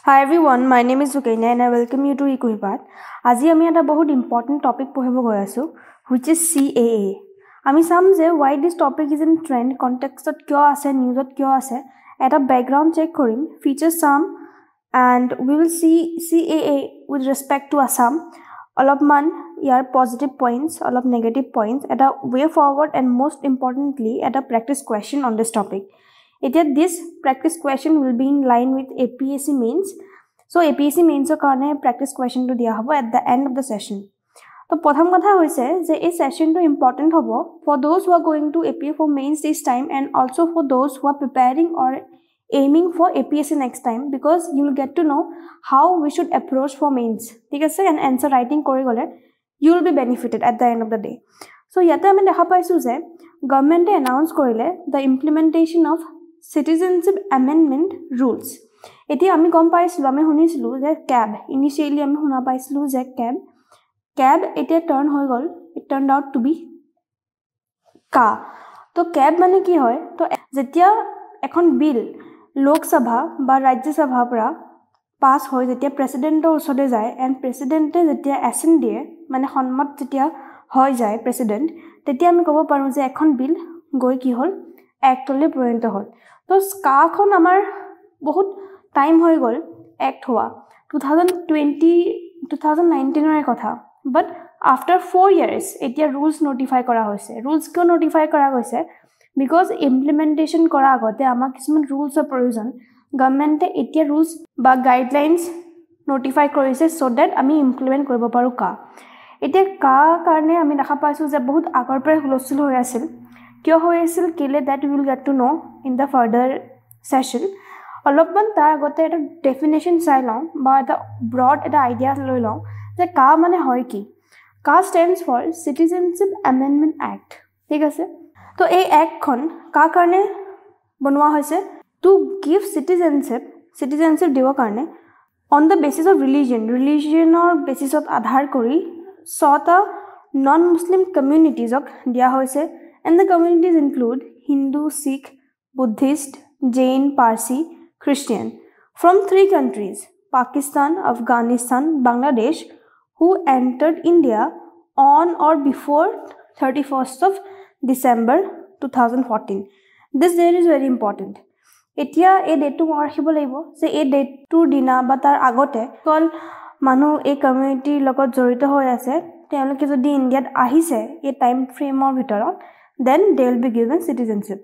Hi everyone, my name is Sukanya and I welcome you to Equipat. আজি আমি এটা বহুত important topic পঢ়িব গৈ আছো which is CAA. আমি চাম যে why this topic is in trend, contextত কিয় আছে, newsত কিয় আছে, এটা background check কৰিম, features চাম and we will see CAA with respect to Assam. অলপমান ইয়াৰ positive points, অলপ negative points, এটা way forward and most importantly এটা practice question on this topic. This practice question will be in line with APSC mains. So APSC mains karone practice question to diya hobo at the end of the session. So prothom kotha hoise je ei session to important hobo for those who are going to APA for mains this time and also for those who are preparing or aiming for APSC next time, because you will get to know how we should approach for mains. Thik ase, and answer writing kori gole you will be benefited at the end of the day. So yate ami dekha paisu je government announce korile the implementation of citizenship amendment rules. Eti ami kom paislu, ami hunisilu je cab, initially ami huna paislu je cab eti turn hoy gol, it turned out to be ka. To cab mane ki hoy, to jetia ekhon bill lok sabha ba rajya sabha pora pass hoy jetia president or usode jay and president jetia assent die mane honmat jetia hoy jay president, tetia ami kobo paru je ekhon bill goi ki hol act le poriণত hol. তো স্কাখন আমাৰ বহুত time হৈ গল act হোৱা 2019 এৰ কথা, বাট after 4 years এতিয়া ৰুলস notify কৰা হৈছে. ৰুলস কিয় নোটিফাই কৰা গৈছে? বিকজ ইমপ্লিমেন্টেশন কৰা আগতে আমাক কিছুমান ৰুলসৰ প্ৰয়োজন. গভৰ্নমেণ্টে এতিয়া ৰুলস বা গাইডলাইনস নোটিফাই কৰিছে সো দ্যাট আমি ইমপ্লিমেন্ট কৰিব পাৰো কা. এতিয়া কা কাৰণে আমি দেখা পাইছো যে বহুত আগৰ পৰা হুলস্থুল হৈ আছিল. কিয় হৈ আছিল কেলে that we will get to know in the further session. অলপমান তাৰ আগতে এটা ডেফিনেশন চাই লওঁ বা এটা ব্ৰড এটা আইডিয়া লৈ লওঁ যে কা মানে হয় কি. কা stands for Citizenship Amendment Act. ঠিক আছে, তো এই এক্টখন কা কাৰণে বনোৱা হৈছে? to give citizenship দিবৰ কাৰণে on the basis of religionৰ বেচিছত আধাৰ কৰি ছটা নন মুছলিম কমিউনিটিজক দিয়া হৈছে. And the communities include Hindu, Sikh, Buddhist, Jain, Parsi, Christian from 3 countries, Pakistan, Afghanistan, Bangladesh, who entered India on or before 31st of December 2014. This date is very important. Etia ei date to rakhibo laibo je ei date to dina ba tar agote kol manu ei community logot jorito hoy ase teloke jodi Indiat ahise ei time frame or bitorat, then they will be given citizenship.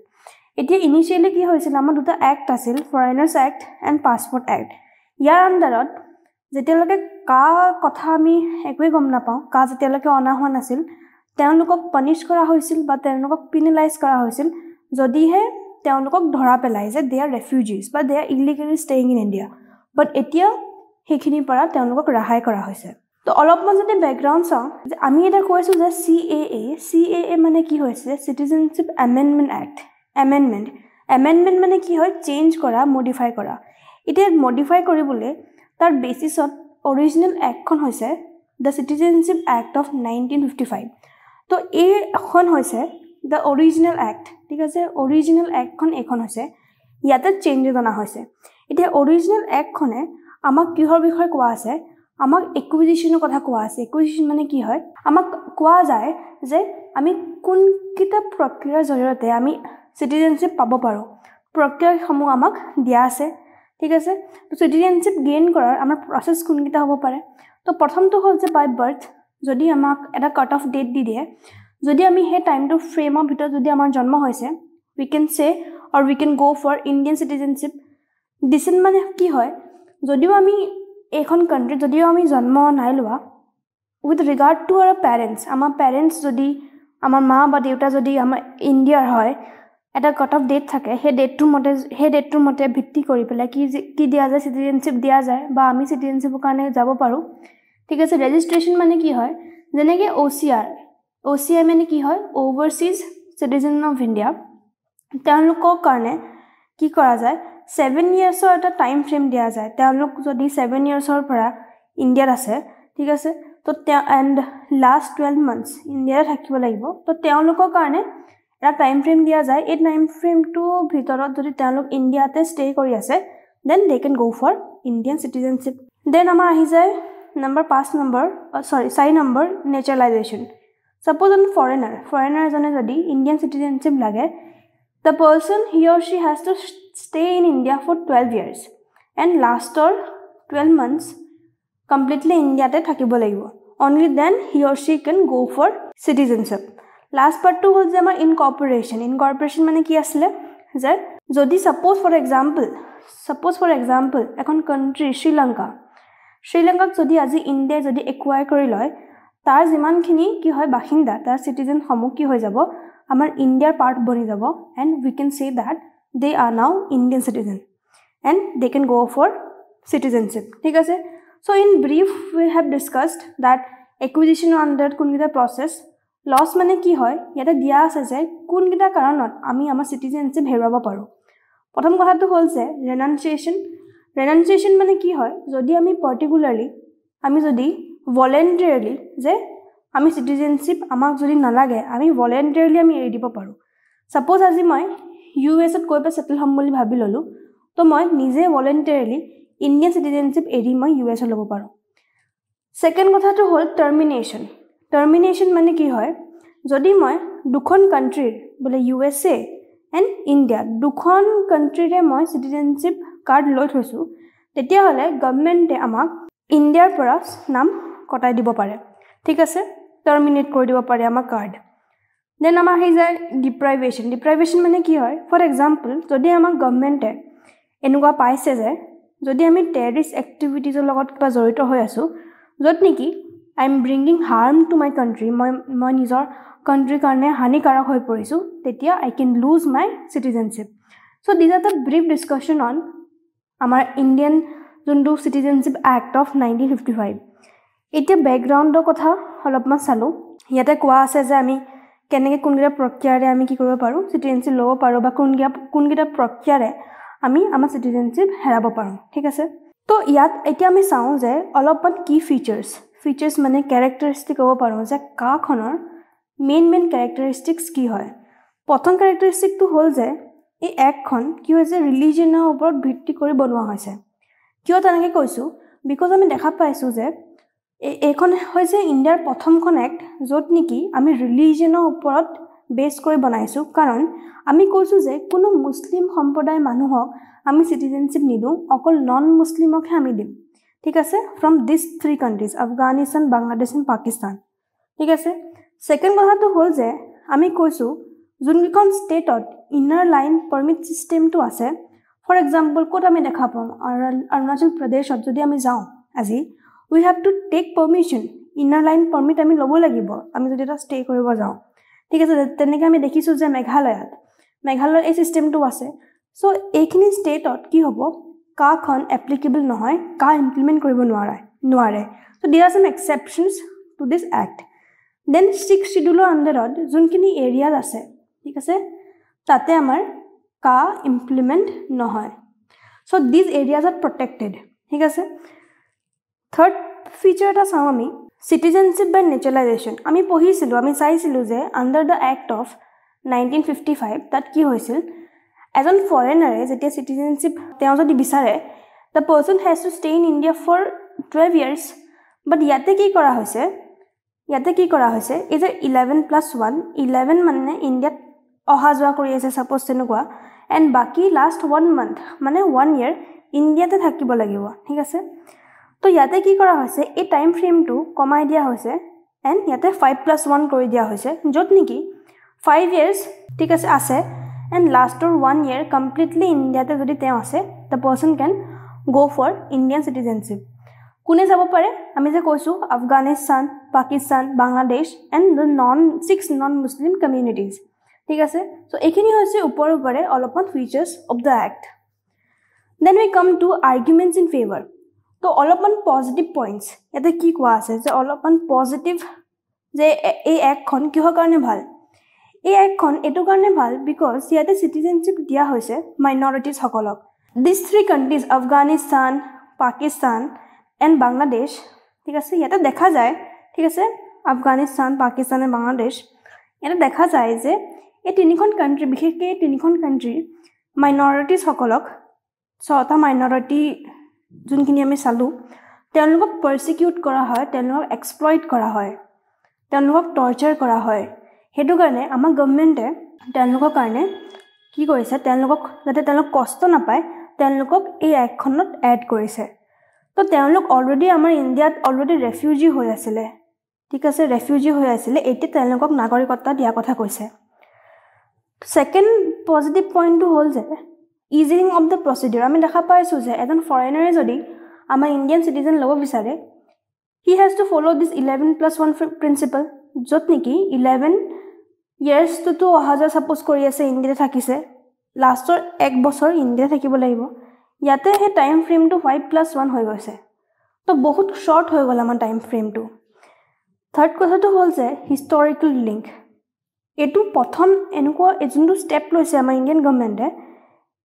Etia initially ki hoisil amar duta act asil, Foreigners Act and Passport Act. Yar andarat jetialoke ka kotha ami ekoi gom na pau, ka jetialoke ona hon asil, teolokok punish kora hoisil ba teolokok penalize kora hoisil jodi he teolokok dhora pelai je they are refugees but they are illegally staying in India. But etia hekhini para teolokok rahai kora hoise. তো অলপমান যদি ব্যাকগ্ৰাউণ্ড চাওঁ যে আমি এটা কৈছো যে CAA মানে কি হৈছে? Citizenship Amendment Act. Amendment মানে কি হয়? চেঞ্জ কৰা, মডিফাই কৰা. এতিয়া মডিফাই কৰিবলৈ তাৰ বেচিছত অৰিজিনেল এক্টখন হৈছে The Citizenship Act of 1955. তো এই এখন হৈছে the original act. ঠিক আছে, অৰিজিনেল এক্টখন এখন হৈছে, ইয়াতে চেঞ্জেছ অনা হৈছে. এতিয়া অৰিজিনেল এক্টখনে আমাক কিহৰ বিষয়ে কোৱা আছে? আমাক একুইজিশনৰ কথা কোৱা আছে. একুইজিশন মানে কি হয়? আমাক কোৱা যায় যে আমি কোন কিটা প্ৰক্ৰিয়াৰ জৰিয়তে আমি সিটিজেনশিপ পাব পাৰো. প্ৰক্ৰিয়াসমূহ আমাক দিয়া আছে. ঠিক আছে, তো সিটিজেনশিপ গেইন কৰাৰ আমাৰ প্ৰসেস কোন কিটা হ'ব পাৰে? তো প্ৰথমটো হ'ল যে বাই বাৰ্থ, যদি আমাক এটা কাট অফ ডেট দি দিয়ে, যদি আমি হে টাইমটো ফ্ৰেমৰ ভিতৰত যদি আমাৰ জন্ম হৈছে, we can say or we can go for Indian citizenship. Descent মানে কি হয়? যদিও আমি এখন কান্ট্রি যদিও আমি জন্ম নাই লোৱা, with regard to our parents, আমাৰ পেৰেণ্টছ যদি আমাৰ মা বা দেউতা যদি আমাৰ ইণ্ডিয়াৰ হয়, এটা কাট অফ ডেট থাকে, সেই ডেটটোৰ মতে ভিত্তি কৰি পেলাই কি দিয়া যায়? সিটিজেনশিপ দিয়া যায় বা আমি সিটিজেনশিপৰ কাৰণে যাব পাৰোঁ. ঠিক আছে, ৰেজিষ্ট্ৰেশ্যন মানে কি হয়? যেনেকৈ OCI মানে কি হয়? Overseas citizen of India. তেওঁলোকৰ কাৰণে কি কৰা যায়? 7 ইয়াৰ্ছৰ এটা টাইম ফ্ৰেম দিয়া যায়. তেওঁলোক যদি 7 ইয়াৰ্ছৰ পৰা ইণ্ডিয়াত আছে, ঠিক আছে, তো এণ্ড লাষ্ট 12 মান্থছ ইণ্ডিয়াত থাকিব লাগিব, তো তেওঁলোকৰ কাৰণে এটা টাইম ফ্ৰেম দিয়া যায়. এই টাইম ফ্ৰেমটোৰ ভিতৰত যদি তেওঁলোক ইণ্ডিয়াতে ষ্টে কৰি আছে, then they can go for Indian citizenship. Then আমাৰ আহি যায় number 4 number naturalization. Suppose a foreigner এজনে যদি Indian citizenship লাগে, the person he or she has to stay in India for 12 years and last 12 months completely India te thakibo lagibo. Only then he or she can go for citizenship. Last part to hol je amar incorporation mane ki asle je jodi suppose for example ekon country Sri Lanka jodi aji India jodi acquire kori loy tar jiman khini ki hoy bashinda tar citizen homo ki hoy jabo amar India part boni jabo and we can say that they are now Indian citizen and they can go for citizenship. Thik ase. So in brief we have discussed that acquisition under kunkita process loss mane ki hoy yata dia ase je kunkita karonot ami amar citizenship heraba paru. Prothom kotha to hol je renunciation mane ki hoy jodi ami particularly ami jodi voluntarily je ami citizenship amak jodi nalage ami voluntarily ami eri dibo paru. Suppose aji moi US at koi pa settle hom boli bhabi lolu to moi nije voluntarily Indian citizenship eri moi US lobo paru. Second kotha to hol termination mane ki hoy jodi moi dukhon country bole USA and India dukhon country re moi citizenship card loi thoisu tetia hole government e amak India pora nam kotai dibo pare. Thik ase terminate kori dibo pare amak card. Then amar hi jay deprivation mane ki hoy for example jodi amak government e enuga paise je jodi ami terrorist activities logot kiba jorito hoy asu jot niki I am bringing harm to my country moi nijor country karne hanikarak hoy porisu tetia I can lose my citizenship. So these are the brief discussion on amar Indian jundu Citizenship Act of 1955. Etia background kotha holopman salu yate koa ase je ami kenege kunkita prokyare ami ki koribo paru citizenship lobo paru ba kunkita prokyare আমি আমাৰ citizenship হেৰাব পাৰো. ঠিক আছে তো ইয়াত এতিয়া আমি চাও যে অলপমান কি ফিচাৰ্স মানে ক্যাৰেক্টাৰিষ্টিক হ'ব পাৰো যে কাখনৰ মেইন ক্যাৰেক্টাৰিষ্টিক্স কি হয়. প্ৰথম ক্যাৰেক্টাৰিষ্টিক তো হল যে এই একখন কি হৈছে ৰিলিজিয়নৰ ওপৰত ভিত্তি কৰি বনোৱা হৈছে. কিয় তেনেকৈ কৈছো বিকজ আমি দেখা পাইছো যে এইখন হৈছে ইণ্ডিয়াৰ প্ৰথমখন এক্ট য'ত নেকি আমি ৰিলিজিয়নৰ ওপৰত বেস কৰি বনাইছো কাৰণ আমি কৈছো যে কোনো মুসলিম সম্প্ৰদায় মানুহক আমি সিটিজেনশিপ নিদু অকল নন মুসলিমক আমি দিম. ঠিক আছে from this 3 countries Afghanistan Bangladesh and Pakistan. ঠিক আছে সেকেন্ড কথাটো হল যে আমি কৈছো যোনখন ষ্টেটত ইনাৰ লাইন পাৰমিট সিস্টেমটো আছে ফৰ এক্সাম্পল কোট আমি দেখা পাম অৰুণাচল প্ৰদেশত যদি আমি যাও আজি we have to take permission inner line permit আমি লব লাগিব আমি যদি এটা ষ্টে কৰিব যাও. ঠিক আছে তেনেকৈ আমি দেখিছো যে মেঘালয়ৰ এই সিস্টেমটো আছে. সো এইখিনি ষ্টেটত কি হ'ব কাখন এপ্লিকেবল নহয় কা ইমপ্লিমেন্ট কৰিব নোৱাৰে. So there some exceptions to this act. Then 6 শিডিউলৰ আন্ডাৰত যোনখিনি এৰিয়াজ আছে ঠিক আছে তাতে আমাৰ কা ইমপ্লিমেন্ট নহয়. So this areas are protected. ঠিক আছে থার্ড ফিচার এটা চাও আমি citizenship by naturalization. আমি পঢ়িছিলো আমি চাইছিলো যে under the act of 1955 তাত কি হৈছিল এজন ফৰেনাৰে যেতিয়া citizenship তেওঁ যদি বিচাৰে the person has to stay in India for 12 years but ইয়াতে কি কৰা হৈছে is 11+1 মানে ইণ্ডিয়াত অহা যোৱা কৰি আছে সাপোজ তেনেকুৱা and বাকি last 1 month মানে 1 year ইণ্ডিয়াতে থাকিব লাগিব. ঠিক আছে তো ইয়াতে কি কৰা হৈছে এই টাইম ফ্ৰেমটো কমাই দিয়া হৈছে এন্ড ইয়াতে 5+1 কৰি দিয়া হৈছে যত নেকি 5 years ঠিক আছে এন্ড লাষ্টৰ 1 year কমপ্লিটলি ইণ্ডিয়াতে যদি তেওঁ আছে the person can go for Indian citizenship. কোনে যাব পাৰে আমি যে কৈছো Afghanistan Pakistan Bangladesh and the 6 non muslim communities. ঠিক আছে সো এইখিনি হৈছে ওপৰে অলপমান ফিচাৰ্স of the act. Then we come to arguments in favor. তো অলপমান পজিটিভ পইণ্টস ইয়াতে কি কোৱা আছে যে অলপমান পজিটিভ যে এই একখন কিহৰ কাৰণে ভাল এই একখন এটো কাৰণে ভাল বিকজ ইয়াতে সিটিজেনশিপ দিয়া হৈছে মাইনৰিটিজ সকলক. This 3 countries Afghanistan Pakistan and Bangladesh ঠিক আছে ইয়াতে দেখা যায় ঠিক আছে আফগানিস্তান পাকিস্তান এণ্ড বাংলাদেশ ইয়াতে দেখা যায় যে এই তিনিখন কান্ট্ৰি বিশেষকৈ তিনিখন কান্ট্ৰিৰ মাইনৰিটিজ সকলক ছটা মাইনৰিটি যোনখিনি আমি চালো তেওঁলোকক পাৰসিকিউট কৰা হয় তেওঁলোকক এক্সপ্লইট কৰা হয় তেওঁলোকক টৰ্চাৰ কৰা হয় হেতু কাৰণে আমাৰ গভৰ্ণমেণ্টে তেওঁলোকৰ কাৰণে কি কৰিছে তেওঁলোকক যাতে তেওঁলোক কষ্ট নাপায় তেওঁলোকক এই একখনত এড কৰিছে তো তেওঁলোক অলৰেডি আমাৰ ইণ্ডিয়াত অলৰেডি ৰেফিউজি হৈ আছিল ঠিক আছে ৰেফিউজি হৈ আছিল এতিয়া তেওঁলোকক নাগৰিকত্ব দিয়া কথা কৈছে সেকেন্ড পজিটিভ পইণ্টটো হ'ল যে ইজিং অফ দ্য প্ৰচিডিউৰ আমি দেখা পাইছো যে এজন ফৰেনাৰে যদি আমাৰ ইণ্ডিয়ান সিটিজেন ল'ব বিচাৰে he has to follow this 11+1 principle যত নেকি 11 ইয়াৰ্স তো অহাজা সাপোজ কৰি আছে ইণ্ডিয়াতে থাকিছে লাষ্টৰ 1 বছৰ ইণ্ডিয়াতে থাকিব লাগিব ইয়াতে হে টাইম ফ্ৰেমটো 5+1 হৈ গৈছে তো বহুত শৰ্ট হৈ গ'ল আমাৰ টাইম ফ্ৰেমটো থাৰ্ড কথাটো হ'ল যে হিষ্টৰিকেল লিংক এটো প্ৰথম এনেকুৱা এজনটো ষ্টেপ লৈছে আমাৰ ইণ্ডিয়ান গভৰ্ণমেণ্টে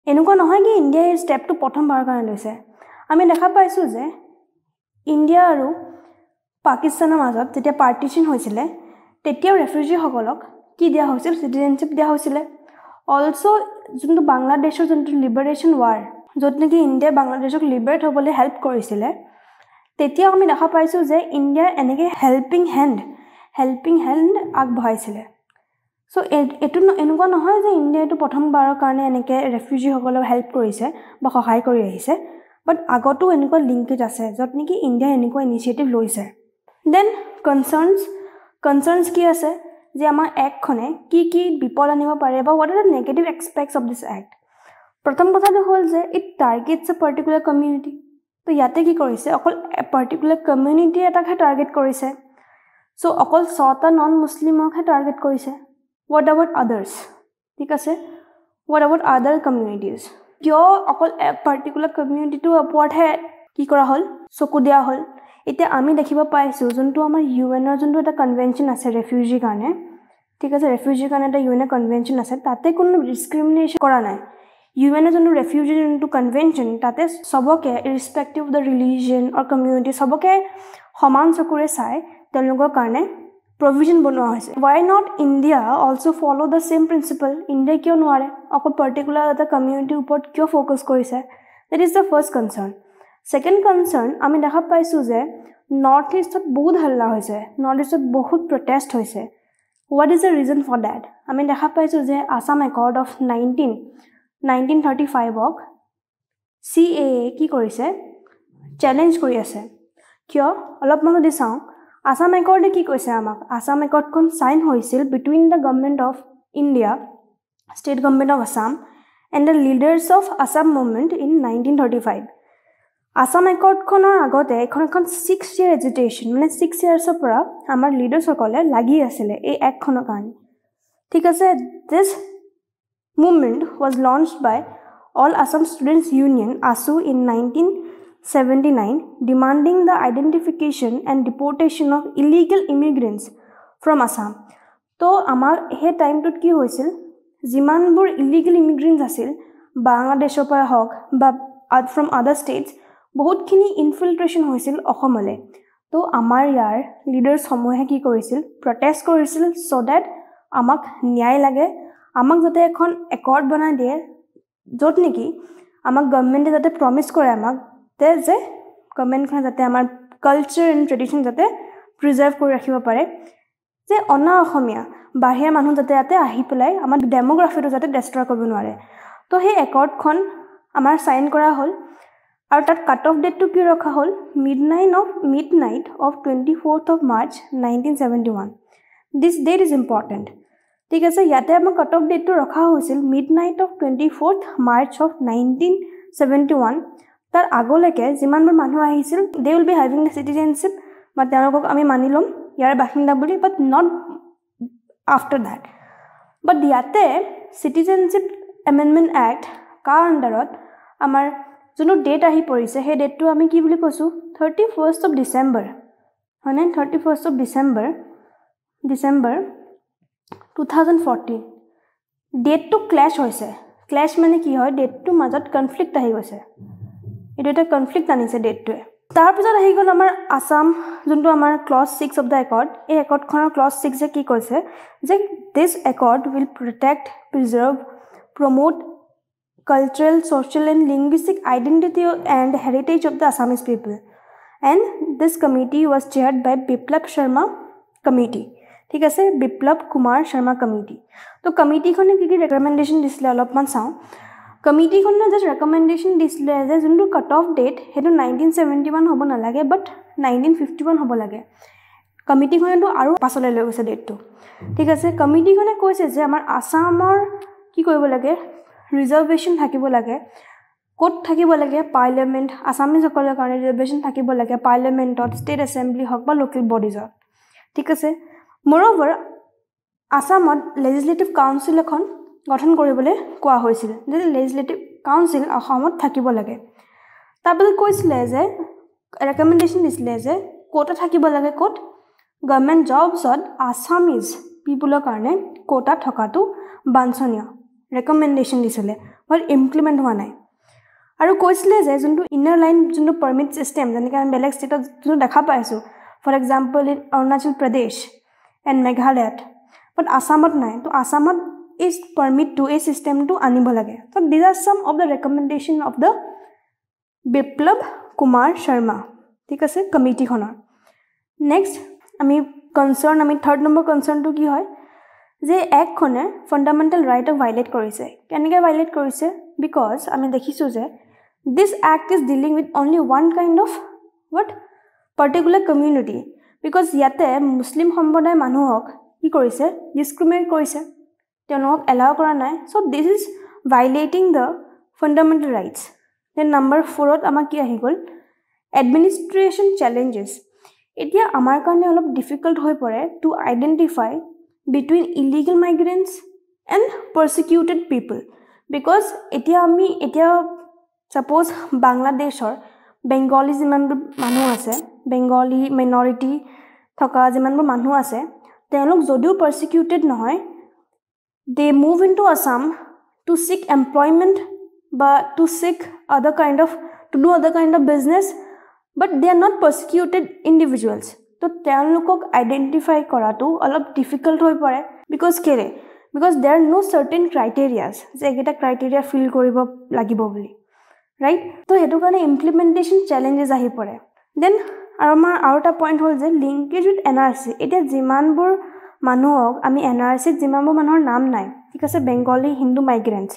এনেকুৱা নহয় কি ইণ্ডিয়া এই ষ্টেপটো প্ৰথমবাৰ কাৰণে লৈছে আমি দেখা পাইছো যে ইণ্ডিয়া আৰু পাকিস্তানৰ মাজত যেতিয়া পাৰ্টিশন হৈছিল তেতিয়াও ৰেফিউজি সকলক কি দিয়া হৈছিল সিটিজেনশিপ দিয়া হৈছিল অলসো যোনটো বাংলাদেশৰ যোনটো লিবাৰেশন ৱাৰ যত নেকি ইণ্ডিয়া বাংলাদেশক লিবাৰেট হ'বলৈ হেল্প কৰিছিল তেতিয়া আমি দেখা পাইছো যে ইণ্ডিয়া এনেকে হেল্পিং হেণ্ড আগবঢ়াইছিল সো এটো এনেকুৱা নহয় যে ইণ্ডিয়া এটো প্ৰথমবাৰৰ কাৰণে এনেকে ৰেফিউজি সকলক হেল্প কৰিছে বা সহায় কৰি আহিছে বাট আগতো এনেকুৱা লিংকেজ আছে যত নেকি ইণ্ডিয়া এনেকুৱা ইনিচিয়েটিভ লৈছে দেন কনসাৰ্নস কি আছে যে আমাৰ একখনে কি বিপদ আনিব পাৰে বা what are the negative aspects of this act প্ৰথম কথাটো হ'ল যে it targets a particular community তো ইয়াতে কি কৰিছে অকল পাৰ্টিকুলাৰ কমিউনিটি এটাকে টাৰ্গেট কৰিছে সো অকল ছটা নন মুসলিমকহে টাৰ্গেট কৰিছে what about others ঠিক আছে what about other communities কিয় অকল পাৰ্টিকুলাৰ কমিউনিটিটো ওপৰতহে কি কৰা হ'ল চকু দিয়া হ'ল এতিয়া আমি দেখিব পাইছো যোনটো আমাৰ ইউএনৰ যোনটো এটা কনভেনচন আছে ৰেফিউজি কাৰণে ঠিক আছে ৰেফিউজি কাৰণে এটা ইউএন কনভেনচন আছে তাতে কোনো ডিসক্ৰিমিনেশন কৰা নাই ইউএনৰ যোনটো ৰেফিউজি যোনটো কনভেনচন তাতে সবকে irrespective of the religion or community সবকে সমান চকুৰে চাই তেওঁলোকৰ কাৰণে provision বনোৱা হৈছে why not india also follow the same principle india কিয় নোৱাৰে অকল পাৰ্টিকুলাৰ এটা কমিউনিটি ওপৰত কিয় ফোকাস কৰিছে that is the first concern second concern আমি দেখা পাইছো যে নৰ্থ ইষ্টত বহুত হাল্লা হৈছে নৰ্থ ইষ্টত বহুত প্ৰটেষ্ট হৈছে what is the reason for that আমি দেখা পাইছো যে আসাম একৰ্ড অফ 1935 ক CAA কি কৰিছে চ্যালেঞ্জ কৰি আছে কিয় অলপ মন দি চাও Assam Accord কি কৈছে আমাক Assam Accord খন সাইন হৈছিল between the government of India state government of Assam and the leaders of Assam movement in 1935 Assam Accord খনৰ আগতে এখন 6 year agitation মানে 6 years পৰা আমাৰ লিডাৰছ সকলে লাগি আছিল এই একখনৰ কাৰণে ঠিক আছে this movement was launched by all Assam Students Union ASU in 1979 demanding the identification and deportation of illegal immigrants from Assam to amar he time tut ki hoisil jimanbur illegal immigrants asil bangladeshor par hok ba from other states bahut khini infiltration hoisil okhomale to amar yar leaders samohe ki korisil protest korisil so that amak nyay lage amak jate ekhon accord banai die jot neki amak government e jate promise kore amak তে যে government খন যাতে আমাৰ culture and tradition যাতে preserve কৰি ৰাখিব পাৰে যে অনা অসমীয়া বাহিৰা মানুহ যাতে ইয়াতে আহি পেলাই আমাৰ ডেমোগ্ৰাফিটো যাতে ডেষ্ট্ৰয় কৰিব নোৱাৰে তো সেই একৰ্ডখন আমাৰ সাইন কৰা হ'ল আৰু তাত কাট অফ ডেটটো কি ৰখা হ'ল midnight of 24th of March 1971 this date is important ঠিক আছে ইয়াতে আমাৰ কাট অফ ডেটটো ৰখা হৈছিল midnight of 24th March of 1971 তাৰ আগলৈকে যিমানবোৰ মানুহ আহিছিল they will be having the citizenship but তেওঁলোকক আমি মানিলম ইয়াৰ বাসিন্দা বুলি but not after that but ইয়াতে citizenship amendment act কা আন্ডাৰত আমাৰ যোনো ডেট আহি পৰিছে সেই ডেটটো আমি কি বুলি কৈছো 31st of December হয়নে 31st of December 2014 ডেটটো ক্ল্যাশ হৈছে ক্ল্যাশ মানে কি হয় ডেটটো মাজত কনফ্লিক্ট আহি গৈছে এটা এটা কনফ্লিক্ট আনিছে ডেটটো তাৰ পিছত আহি গল আমাৰ আসাম যোনটো আমাৰ ক্লজ 6 অফ দা একৰ্ড এই একৰ্ডখনৰ ক্লজ 6 এ কি কৈছে যে this accord will protect preserve promote cultural, social and linguistic identity and heritage of the Assamese people. And this committee was chaired by Biplab Sharma committee. ঠিক আছে, বিপ্লৱ Kumar Sharma committee. তো কমিটিখনে কি recommendation দিছিলে অলপমান চাওঁ. কমিটিখনে জাষ্ট ৰেকমেণ্ডেশ্যন দিছিলে যে যোনটো কাট অফ ডেট সেইটো 1971 হ'ব নালাগে, বাট 1951 হ'ব লাগে. কমিটিখনেতো আৰু পাছলৈ লৈ গৈছে ডেটটো. ঠিক আছে, কমিটিখনে কৈছে যে আমাৰ আসামৰ কি কৰিব লাগে, ৰিজাৰ্ভেশ্যন থাকিব লাগে. ক'ত থাকিব লাগে? পাৰ্লিয়ামেণ্ট, আসামিজসকলৰ কাৰণে ৰিজাৰ্ভেশ্যন থাকিব লাগে পাৰ্লিয়ামেণ্টত, ষ্টেট এছেম্বলি হওক বা লোকেল বডিজত. ঠিক আছে, মোৰঅভাৰ আসামত লেজিছলেটিভ কাউন্সিল এখন গঠন কৰিবলৈ কোৱা হৈছিল, যে লেজিছলেটিভ কাউন্সিল অসমত থাকিব লাগে. তাৰপিছত কৈছিলে যে ৰেকমেণ্ডেশ্যন দিছিলে যে কোটা থাকিব লাগে, ক'ত? গভৰ্ণমেণ্ট জবছত আসামিজ পিপুলৰ কাৰণে কোটা থকাটো বাঞ্ছনীয় ৰেকমেণ্ডেশ্যন দিছিলে, বাট ইমপ্লিমেণ্ট হোৱা নাই. আৰু কৈছিলে যে যোনটো ইনাৰ লাইন যোনটো পাৰ্মিট ছিষ্টেম, যেনেকৈ আমি বেলেগ ষ্টেটত যোনটো দেখা পাইছোঁ, for example in Arunachal Pradesh and মেঘালয়ত, বাট আসামত নাই. তো আসামত এই পাৰ্মিটটো, এই ছিষ্টেমটো আনিব লাগে. তো this are some of the recommendation of the Biplab Kumar Sarma. ঠিক আছে, কমিটিখনৰ. নেক্সট আমি থাৰ্ড নম্বৰ কনচাৰ্ণটো কি হয়, যে এক্টখনে ফাণ্ডামেণ্টেল ৰাইটক ভাইলেট কৰিছে. কেনেকৈ ভাইলেট কৰিছে? বিকজ আমি দেখিছোঁ যে this act is dealing with only one kind of particular community. Because ইয়াতে মুছলিম সম্প্ৰদায়ৰ মানুহক কি কৰিছে? ডিছক্ৰিমিনেট কৰিছে, তেওঁলোকক এলাউ কৰা নাই. So' this is violating the fundamental rights. Then number 4ত আমাৰ কি আহি গ'ল? Administration challenges. এতিয়া আমাৰ কাৰণে অলপ ডিফিকাল্ট হৈ পৰে to identify between illegal migrants and persecuted people. Because এতিয়া ছাপ'জ বাংলাদেশৰ বেংগলী যিমানবোৰ মানুহ আছে, বেংগলী মাইনৰিটি থকা যিমানবোৰ মানুহ আছে, তেওঁলোক যদিও পাৰ্চিকিউটেড নহয়, they move in to Assam to seek employment বা to seek to do other kind of business, but they are not persecuted individuals. তো তেওঁলোকক আইডেণ্টিফাই কৰাটো অলপ ডিফিকাল্ট হৈ পৰে. বিকজ কেলে? বিকজ দেৰ আৰ ন' চাৰ্টেইন ক্ৰাইটেৰিয়াছ যে এইকেইটা ক্ৰাইটেৰিয়া ফিল কৰিব লাগিব বুলি, ৰাইট? তো সেইটো কাৰণে ইমপ্লিমেণ্টেশ্যন চেলেঞ্জেছ আহি পৰে. দেন আমাৰ আৰু এটা পইণ্ট হ'ল যে লিংকেজ উইথ NRC. এতিয়া যিমানবোৰ মানুহক আমি NRCত যিমানবোৰ মানুহৰ নাম নাই, ঠিক আছে, বেংগলী হিন্দু মাইগ্ৰেণ্টছ,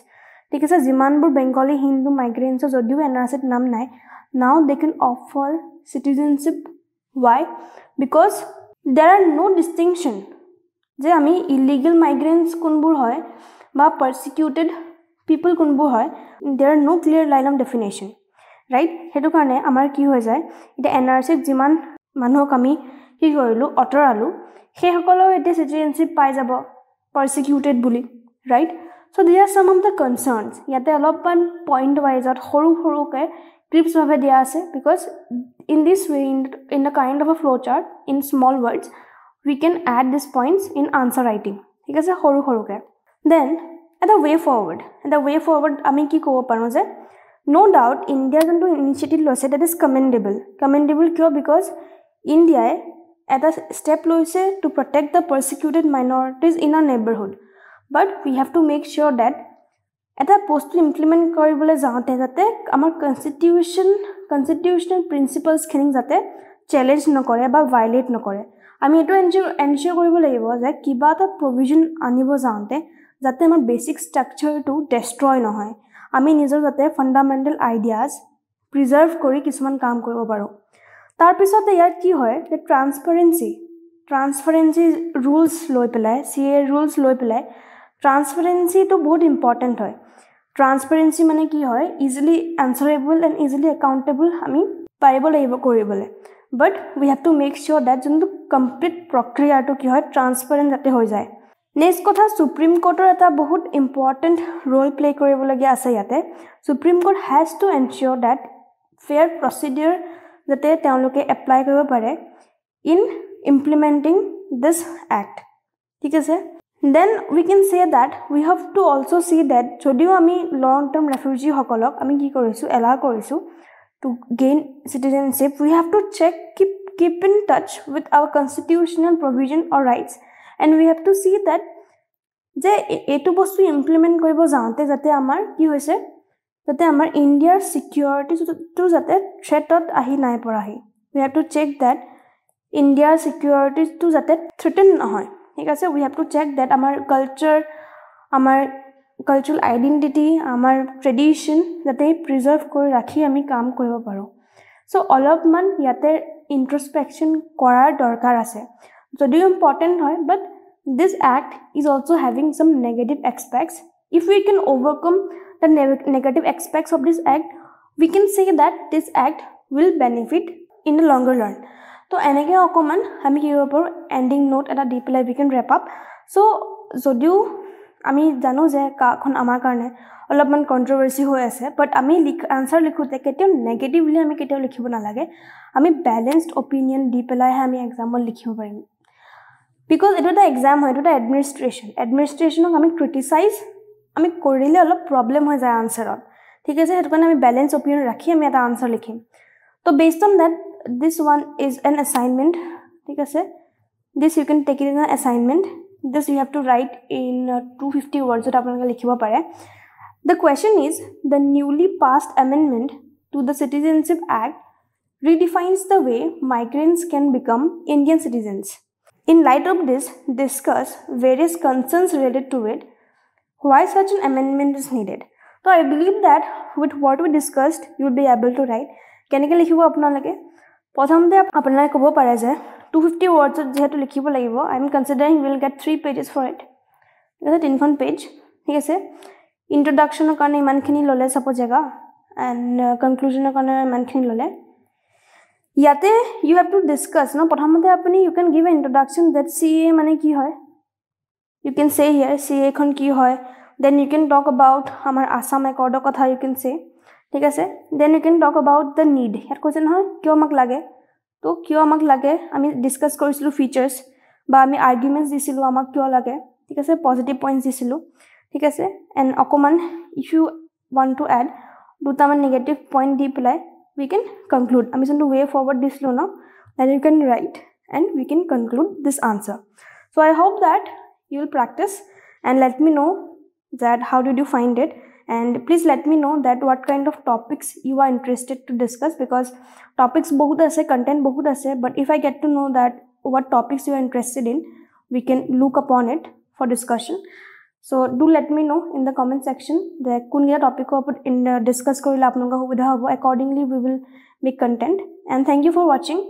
ঠিক আছে, যিমানবোৰ বেংগলী হিন্দু মাইগ্ৰেণ্টছৰ যদিও NRCত নাম নাই, নাও দে কেন অফাৰ চিটিজেনশ্বিপ. ৱাই? বিকজ দেৰ আৰ ন' ডিষ্টিংশ্যন যে আমি ইলিগেল মাইগ্ৰেণ্টছ কোনবোৰ হয় বা পাৰ্চিকিউটেড পিপল কোনবোৰ হয়, there are no' clear line of definition, right? সেইটো কাৰণে আমাৰ কি হৈ যায়, এতিয়া NRCত যিমান মানুহক আমি কি কৰিলোঁ, আঁতৰালোঁ, সেইসকলেও এতিয়া চিটিজেনশ্বিপ পাই যাব পাৰ্চিকিউটেড বুলি, right? So' these are some of the concerns. ইয়াতে অলপমান পইণ্ট ৱাইজত সৰু সৰুকৈ ক্লিপছভাৱে দিয়া আছে. Because in this way, in the kind of a flow chart, in small words, we can add these points in answer writing. ঠিক আছে, সৰু সৰুকৈ. দেন এটা ৱে ফৰৱাৰ্ড আমি কি ক'ব পাৰোঁ যে ন' ডাউট ইণ্ডিয়াৰ যোনটো ইনিচিয়েটিভ লৈছে ডেট ইজ কমেণ্ডেবল. কিয়? বিকজ ইণ্ডিয়াই এটা ষ্টেপ লৈছে to protect the persecuted minorities in our neighbourhood. But we have to make sure that এটা বস্তু ইমপ্লিমেণ্ট কৰিবলৈ যাওঁতে যাতে আমাৰ কনষ্টিটিউশ্যনেল প্ৰিন্সিপলছখিনিক যাতে চেলেঞ্জ নকৰে বা ভাইলেট নকৰে. আমি এইটো এনচিয়'ৰ কৰিব লাগিব যে কিবা এটা প্ৰভিজন আনিব যাওঁতে যাতে আমাৰ বেচিক ষ্ট্ৰাকচাৰটো ডেষ্ট্ৰয় নহয়, আমি নিজৰ যাতে ফাণ্ডামেণ্টেল আইডিয়াজ প্ৰিজাৰ্ভ কৰি কিছুমান কাম কৰিব পাৰোঁ. তাৰপিছতে ইয়াত কি হয় যে ট্ৰান্সপাৰেঞ্চি ৰুলছ লৈ পেলাই, CA ৰুলছ লৈ পেলাই ট্ৰান্সপাৰেঞ্চিটো বহুত ইম্পৰ্টেণ্ট হয়. ট্ৰান্সপাৰেঞ্চি মানে কি হয়, easily answerable and easily accountable আমি পাৰিব লাগিব কৰিবলৈ. But we have to make sure that যোনটো কমপ্লিট প্ৰক্ৰিয়াটো কি হয়, ট্ৰান্সপাৰেণ্ট যাতে হৈ যায়. নেক্সট কথা, সুপ্ৰিম কোৰ্টৰ এটা বহুত ইম্পৰ্টেণ্ট ৰোল প্লে কৰিবলগীয়া আছে ইয়াতে. Supreme court has to ensure that fair procedure যাতে তেওঁলোকে এপ্লাই কৰিব পাৰে ইন ইমপ্লিমেণ্টিং দিছ এক্ট. ঠিক আছে, then we can say that we have to also' see that যদিও আমি লং টাৰ্ম ৰেফিউজিসকলক আমি কি কৰিছোঁ, এলাউ কৰিছোঁ to gain citizenship, we have two keep in touch with our constitutional provision or rights, and we have to see that যে এইটো বস্তু implement কৰিব যাওঁতে যাতে আমাৰ কি হৈছে, যাতে আমাৰ ইণ্ডিয়াৰ সিকিউৰিটিটো যাতে থ্ৰেটত আহি নাই পৰাহি we have to check that ইণ্ডিয়াৰ সিকিউৰিটিটো যাতে থ্ৰেটেন নহয় ঠিক আছে we have to check that আমাৰ কালচাৰ আমাৰ কালচাৰাল আইডেন্টিটি আমাৰ ট্ৰেডিশন যাতে প্ৰিজাৰ্ভ কৰি ৰাখি আমি কাম কৰিব পাৰো সো অলপমান ইয়াতে ইন্ট্ৰস্পেকশন কৰাৰ দৰকাৰ আছে যদিও ইম্পৰ্টেন্ট হয় বাট this act is also having some negative aspects if we can overcome the negative aspects of this act we can say that this act will benefit in the longer run so enege okoman ami ki hobo ending note eta di pelai we can wrap up so jodio ami jano je ka khon amar karone olopman controversy hoy ase but ami answer likhute ketio negatively ami ketio likhibo na lage ami balanced opinion di pelai ha ami example likhibo parim because it is the exam hoy it is the administration ok ami criticize আমি কৰিলে অলপ problem হৈ যায় আনসাৰত ঠিক আছে হেতু কাৰণে আমি ব্যালেন্স অপিনিয়ন ৰাখি আমি এটা আনসাৰ লিখিম তো based on that this one is an assignment ঠিক আছে this you can take it as an assignment this you have to write in 250 words ত আপোনালোকে লিখিব পাৰে the question is the newly passed amendment to the Citizenship Act redefines the way migrants can become Indian citizens in light of this discuss various concerns related to it why such an amendment is needed so I believe that with what we discussed you will be able to write kenike likhibo apnalage prothomte apnalage kobo pare je 250 words jehetu likhibo lagibo I am considering we will get 3 pages for it this is 3 khon page thik ase introduction er karone iman khini lole suppose jaga and conclusion er karone iman khini lole yate you have to discuss no prothomte apni you can give an introduction that CA mane ki hoy you can say here CA khon ki hoy then you can talk about amar Assam Accord kotha you can say ঠিক আছে then you can talk about the need here question hoy kyo amak lage to kyo amak lage ami discuss korisilu features ba ami arguments disilu amak kyo lage ঠিক আছে positive points disilu ঠিক আছে and okoman if you want to add duta man negative point di pelai we can conclude ami jonto way forward disilu no then you can write and we can conclude this answer so I hope that you will practice and let me know that how did you find it and please let me know that what kind of topics you are interested to discuss because topics bahut ase content bahut ase but if I get to know that what topics you are interested in we can look upon it for discussion so do let me know in the comment section that kun gita topic ko in discuss korile apnaloga subidha hobo accordingly we will make content and thank you for watching